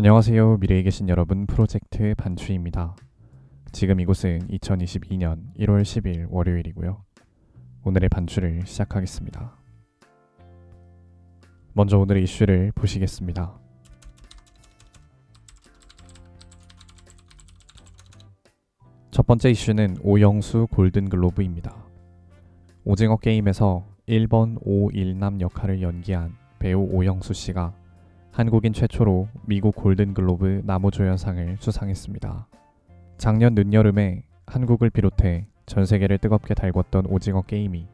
안녕하세요. 미래에 계신 여러분, 프로젝트 반추입니다. 지금 이곳은 2022년 1월 10일 월요일이고요. 오늘의 반추를 시작하겠습니다. 먼저 오늘의 이슈를 보시겠습니다. 첫 번째 이슈는 오영수 골든글로브입니다. 오징어 게임에서 1번 오일남 역할을 연기한 배우 오영수 씨가 한국인 최초로 미국 골든글로브 나무조연상을 수상했습니다. 작년 늦여름에 한국을 비롯해 전 세계를 뜨겁게 달궜던 오징어 게임이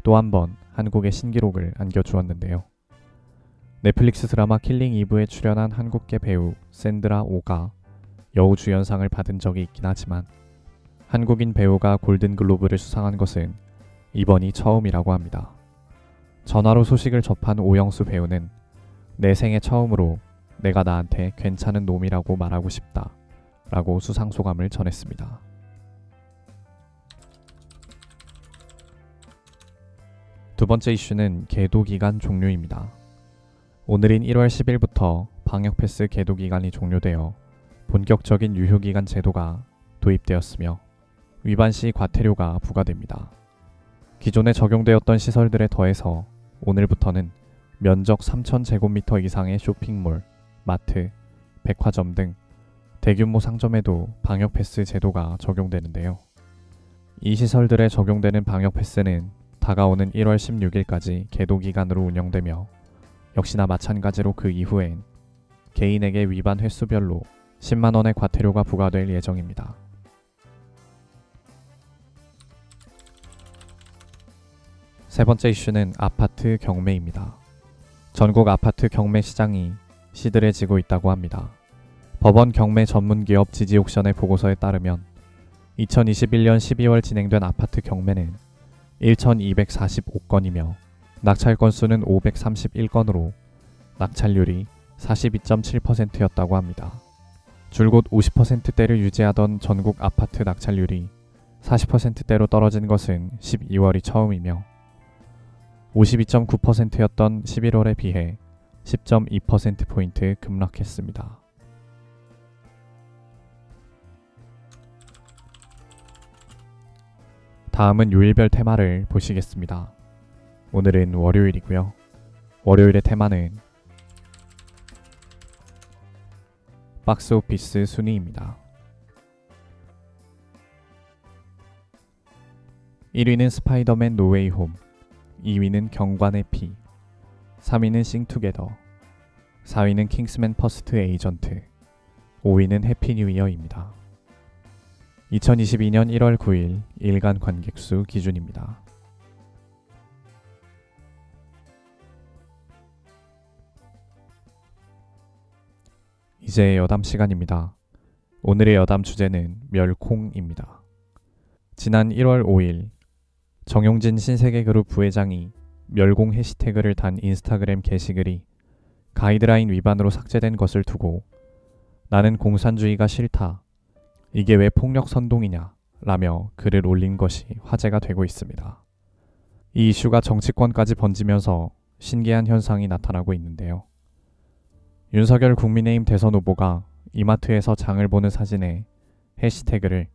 또 한 번 한국의 신기록을 안겨주었는데요. 넷플릭스 드라마 킬링 이브에 출연한 한국계 배우 샌드라 오가 여우주연상을 받은 적이 있긴 하지만 한국인 배우가 골든글로브를 수상한 것은 이번이 처음이라고 합니다. 전화로 소식을 접한 오영수 배우는 내 생애 처음으로 내가 나한테 괜찮은 놈이라고 말하고 싶다 라고 수상소감을 전했습니다. 두 번째 이슈는 계도기간 종료입니다. 오늘인 1월 10일부터 방역패스 계도기간이 종료되어 본격적인 유효기간 제도가 도입되었으며 위반 시 과태료가 부과됩니다. 기존에 적용되었던 시설들에 더해서 오늘부터는 면적 3,000제곱미터 이상의 쇼핑몰, 마트, 백화점 등 대규모 상점에도 방역패스 제도가 적용되는데요. 이 시설들에 적용되는 방역패스는 다가오는 1월 16일까지 계도기간으로 운영되며 역시나 마찬가지로 그 이후엔 개인에게 위반 횟수별로 10만원의 과태료가 부과될 예정입니다. 세 번째 이슈는 아파트 경매입니다. 전국 아파트 경매 시장이 시들해지고 있다고 합니다. 법원 경매 전문기업 지지옥션의 보고서에 따르면 2021년 12월 진행된 아파트 경매는 1,245건이며 낙찰 건수는 531건으로 낙찰률이 42.7%였다고 합니다. 줄곧 50%대를 유지하던 전국 아파트 낙찰률이 40%대로 떨어진 것은 12월이 처음이며 52.9%였던 11월에 비해 10.2%포인트 급락했습니다. 다음은 요일별 테마를 보시겠습니다. 오늘은 월요일이고요. 월요일의 테마는 박스오피스 순위입니다. 1위는 스파이더맨 노웨이 홈, 2위는 경관의 피, 3위는 싱투게더, 4위는 킹스맨 퍼스트 에이전트, 5위는 해피 뉴 이어입니다. 2022년 1월 9일 일간 관객수 기준입니다. 이제 여담 시간입니다. 오늘의 여담 주제는 멸콩입니다. 지난 1월 5일 정용진 신세계그룹 부회장이 멸공 해시태그를 단 인스타그램 게시글이 가이드라인 위반으로 삭제된 것을 두고 나는 공산주의가 싫다. 이게 왜 폭력 선동이냐? 라며 글을 올린 것이 화제가 되고 있습니다. 이 이슈가 정치권까지 번지면서 신기한 현상이 나타나고 있는데요. 윤석열 국민의힘 대선 후보가 이마트에서 장을 보는 사진에 해시태그를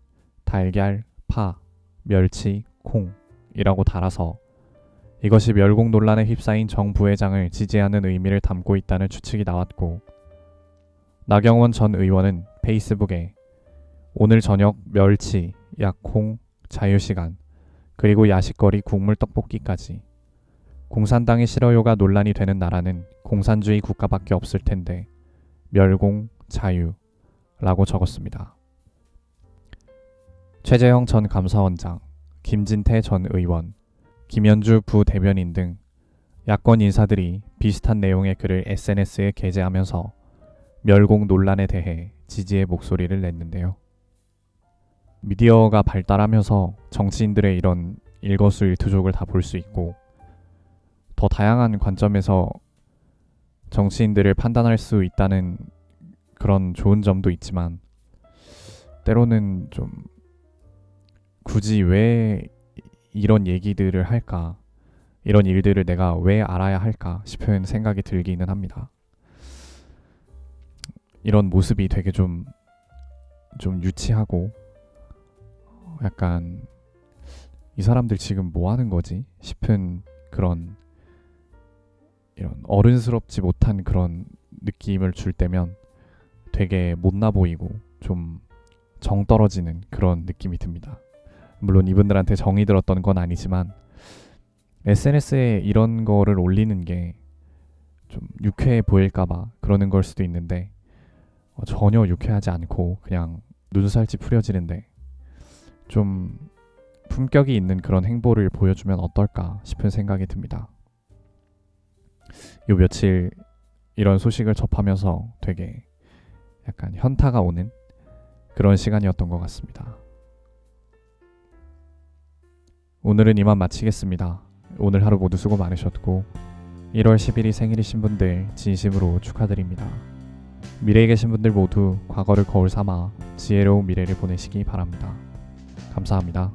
달걀, 파, 멸치, 콩 이라고 달아서 이것이 멸공 논란에 휩싸인 정 부회장을 지지하는 의미를 담고 있다는 추측이 나왔고, 나경원 전 의원은 페이스북에 오늘 저녁 멸치, 약콩, 자유시간, 그리고 야식거리 국물 떡볶이까지 공산당이 싫어요가 논란이 되는 나라는 공산주의 국가밖에 없을 텐데 멸공, 자유 라고 적었습니다. 최재형 전 감사원장, 김진태 전 의원, 김현주 부대변인 등 야권 인사들이 비슷한 내용의 글을 SNS에 게재하면서 멸공 논란에 대해 지지의 목소리를 냈는데요. 미디어가 발달하면서 정치인들의 이런 일거수일투족을 다 볼 수 있고 더 다양한 관점에서 정치인들을 판단할 수 있다는 그런 좋은 점도 있지만 때로는 좀 굳이 왜 이런 얘기들을 할까? 이런 일들을 내가 왜 알아야 할까 싶은 생각이 들기는 합니다. 이런 모습이 되게 좀 유치하고 약간 이 사람들 지금 뭐 하는 거지 싶은 그런 이런 어른스럽지 못한 그런 느낌을 줄 때면 되게 못나 보이고 좀 정 떨어지는 그런 느낌이 듭니다. 물론 이분들한테 정이 들었던 건 아니지만 SNS에 이런 거를 올리는 게 좀 유쾌해 보일까봐 그러는 걸 수도 있는데 전혀 유쾌하지 않고 그냥 눈살찌 풀려지는데 좀 품격이 있는 그런 행보를 보여주면 어떨까 싶은 생각이 듭니다. 요 며칠 이런 소식을 접하면서 되게 약간 현타가 오는 그런 시간이었던 것 같습니다. 오늘은 이만 마치겠습니다. 오늘 하루 모두 수고 많으셨고 1월 10일이 생일이신 분들 진심으로 축하드립니다. 미래에 계신 분들 모두 과거를 거울 삼아 지혜로운 미래를 보내시기 바랍니다. 감사합니다.